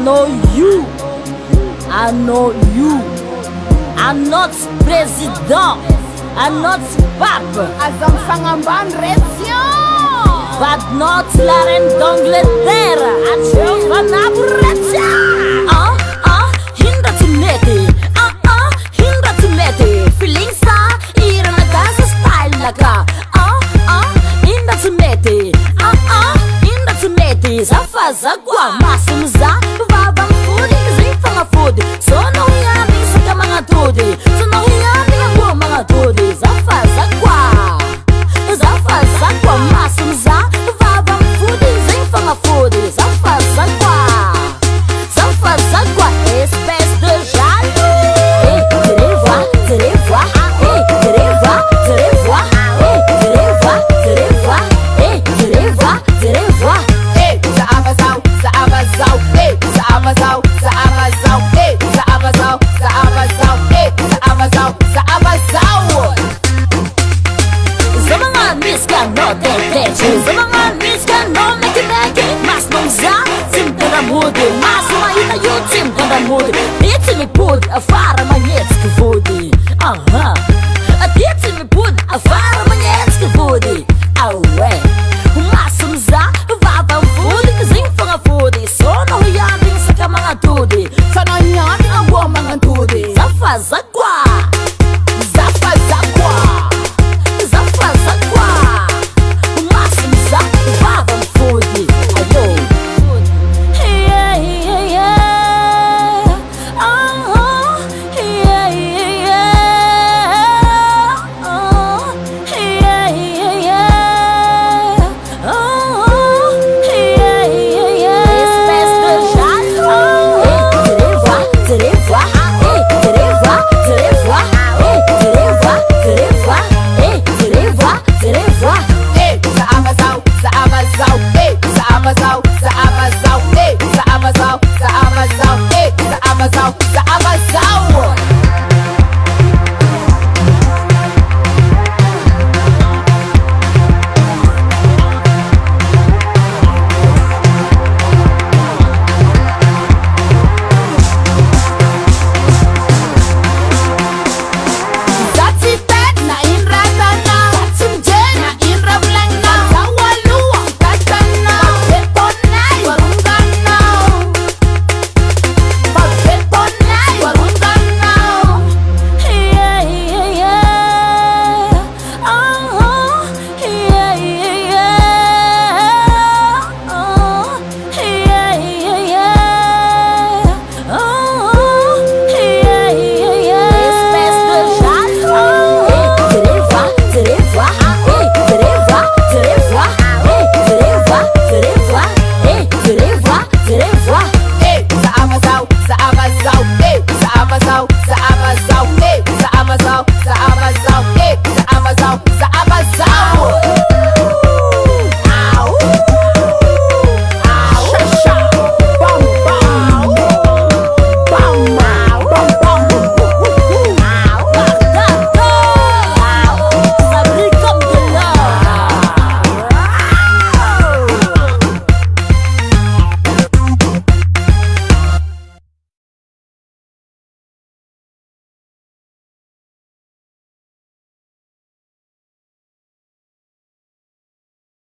know you, I know you. I'm not président, I'm not pape. Aza mifagnambany rétion. But not la reine d'Angleterre. Atseo fanabo retia. Hindra tsy mety. Hindra tsy mety. Feeling sa irana dance style naka. Hindra tsy mety. Hindra tsy mety. Zafaza kwa maso